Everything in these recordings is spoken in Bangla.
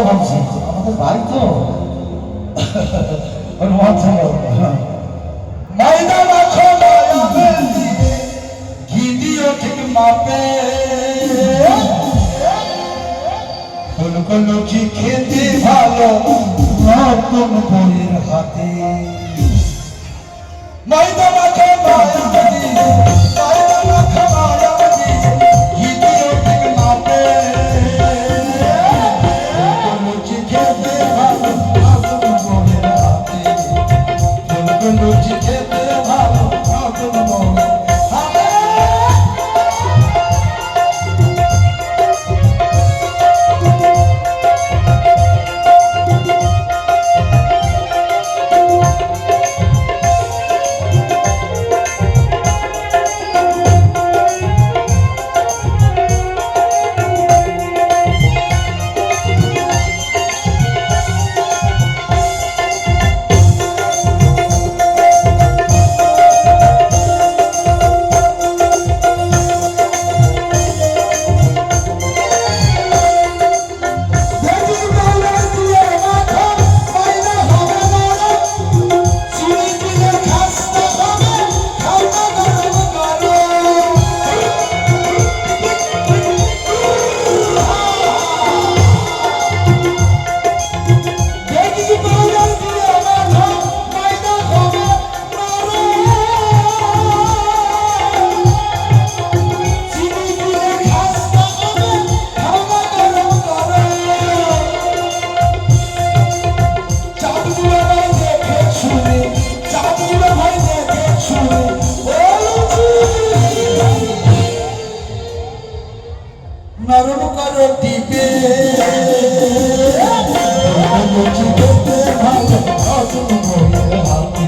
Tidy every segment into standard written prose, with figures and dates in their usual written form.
ভাবছি আমাদের ভাই তো ময়দা মাখো মায়াবের দিয়ে ঘি দিও ঠিক মাপে কোন কোন কি খেতে ভালো নতুন বইয়ের হাতে ময়দা মাখো মায়াবের দিয়ে ময়দা মাখো মায়াবের দিয়ে ঘি দিও ঠিক মাপে কোন কি খেতে ভালো নতুন বইয়ের হাতে কোন কি খেতে ভালো নতুন বইয়ের নরম করো টিপে লুচি খেতে ভালো নতুন বইয়ের হাতে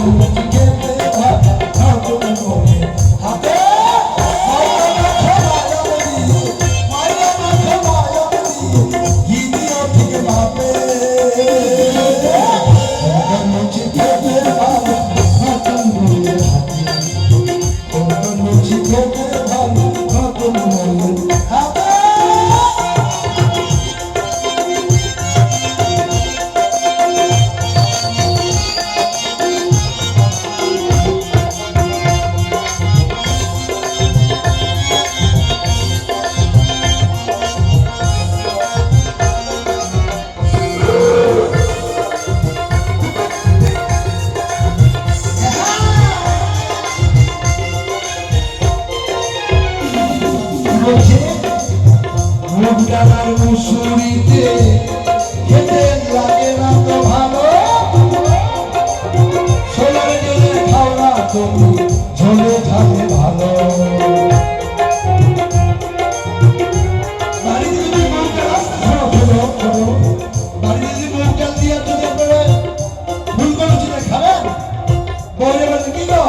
লুচি খেতে ভালো নতুন বইয়ের হাতে ময়দা মাখো মায়াবের দিয়ে ঘি দিও ঠিক মাপে লুচি খেতে ভালো নতুন বইয়ের হাতে লুচি খেতে ভালো নতুন বইয়ের হাতে মুখ ডালার মুসুরিতে খেতে লাগে না তো ভালো সোলার জলে খাও না তুমি ঝোলে ঝালে ভালো বাড়িতে যদি মুখ ডাল বাড়িতে যদি মুখ ডাল দিয়ে যদি আপনারা ভুল করে চিনে খাবেন বলে বলে কি গো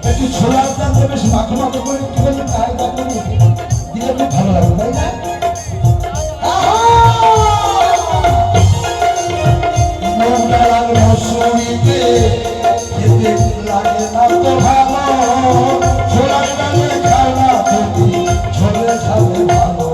একটু ছোলার ডাল দেবে মাখো মাখো করে একটু করে খাই তারপরে দিলে খুব ভালো লাগবে তাই না মুখ ডালার মুসুরিতে খেতে লাগে না তো ভালো ছোলার ডালে খাও না তুমি ঝোলে ঝালে ভালো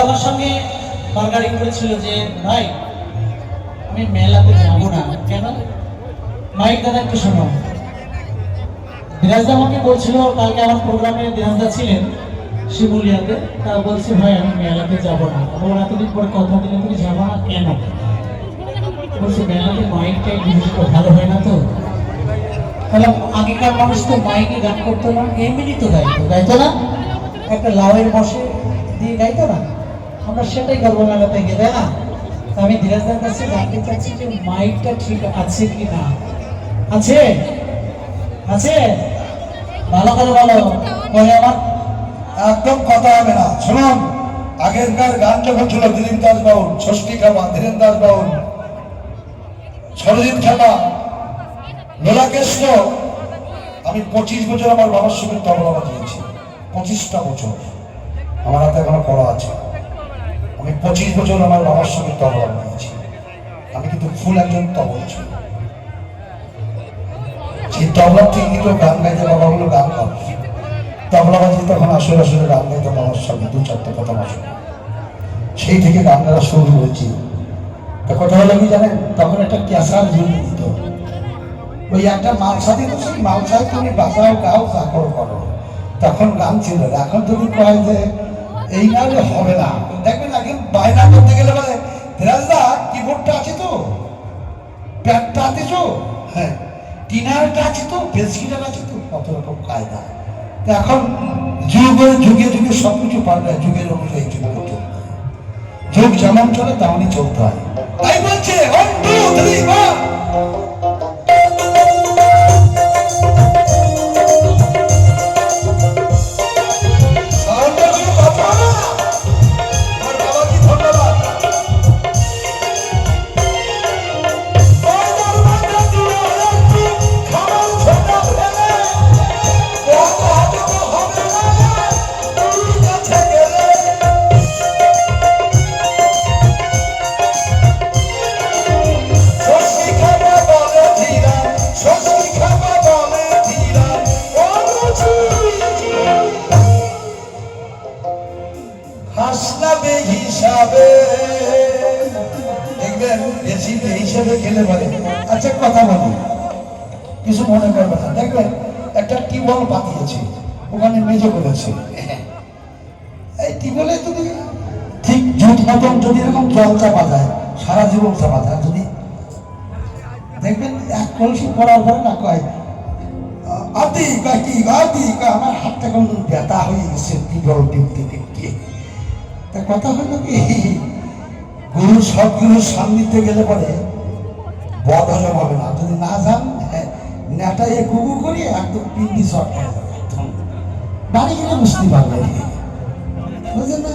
আমার সঙ্গে বার্গারিং করেছিল যে ভাই আমি মেলাতে যাবো না কেন মাইক দাদা একটু শোনো দিনাজদা আমাকে বলছিল কালকে আমার প্রোগ্রামে দিনাজদা ছিলেন শিমুলিয়াতে তা বলছে ভাই আমি মেলাতে যাবো না আমার এতদিন পরে কথা দিলে তুমি যাবো না কেন বলছে মেলাতে মাইকটা একটু ভালো হয় না তো তাহলে আগেকার মানুষ তো মাইকে গান করতো না এমনি তো গাইতো না একটা লাউয়ের বসে দিয়ে গাইতো না আমরা সেটাই করবো মেলাতে গিয়ে, তাই না? তো আমি ধীরাজদার কাছে জানতে চাচ্ছি যে মাইকটা ঠিক আছে কি না। আছে? আছে? ভালো করে বলো। পরে আমার একদম কথা হবে না। শুনুন, আগেরকার গান যখন ছিল দিলীপ দাস বাউল, ষষ্ঠী খাপা, ধীরেন দাস বাউল, সরজিৎ খাপা, লোলাকৃষ্ণ, আমি 25 বছর আমার বাবার সঙ্গে তবলা বাজিয়েছি। 25টা বছর আমার হাতে এখনো পড়া আছে। আমি 25 বছর আমার বাবার সঙ্গে তবলা বাজিয়েছি। আমি কিন্তু ফুল একজন তবলা ছিল। সেই তবলা থেকে তো গান গাইতে বাবাগুলো গান গান তবলা বাজি তখন আসলে আসলে গান গাইতে বাবার সঙ্গে 2-4টে কথা আসে। সেই থেকে গান গাওয়া শুরু হয়েছি। তা কথা হলো কি জানেন, তখন একটা ক্যাসার ঝুলি দিত, ওই একটা মালসা দিত, সেই মালসায় তুমি বাজাও গাও যা করো করো। তখন গান ছিল। এখন যদি কয় যে এই গানে হবে না, দেখবেন আগে বায়না করতে গেলে বলে ধীরাজদা কিবোর্ডটা আছে তো, প্যাডটা আছে তো, হ্যাঁ টিনারটা আছে তো, বেস গিটার আছে তো, কত রকম কায়দা। এখন যুগে যুগে যুগে সবকিছু পাল্টায়, যুগের অনুযায়ী যুগ চলতে হয়। যুগ যেমন চলে তেমনই চলতে হয়। তাই বলছে 1 2 3 1। হাসনাবে হিসাবে দেখবেন বেশি হিসাবে খেলে পারে। আচ্ছা কথা বলি, কিছু মনে করবে না। দেখবেন একটা টিউবওয়েল পাতিয়েছে, ওখানে মেজে করেছে। এই টিউবওয়েলে যদি ঠিক জুট মতন যদি এরকম জল চাপা যায়, সারা জীবন চাপা যায়, যদি দেখবেন এক কলসি পড়ার পরে না কয় আদি কাকি আদি, আমার হাতটা কেমন ব্যথা হয়ে গেছে টিউবওয়েল টিপতে টিপতে। কথা হলো কি, গুরু সদ্গুরুর সান্নিধ্যে গেলে পরে বদ হজম হবে না। যদি না যান নেটাইয়ে গুগু করি একদম পিন্ডি শর্ট হয়ে যাবে, একদম বাড়ি গেলে বুঝতে পারবে। বুঝলেন না?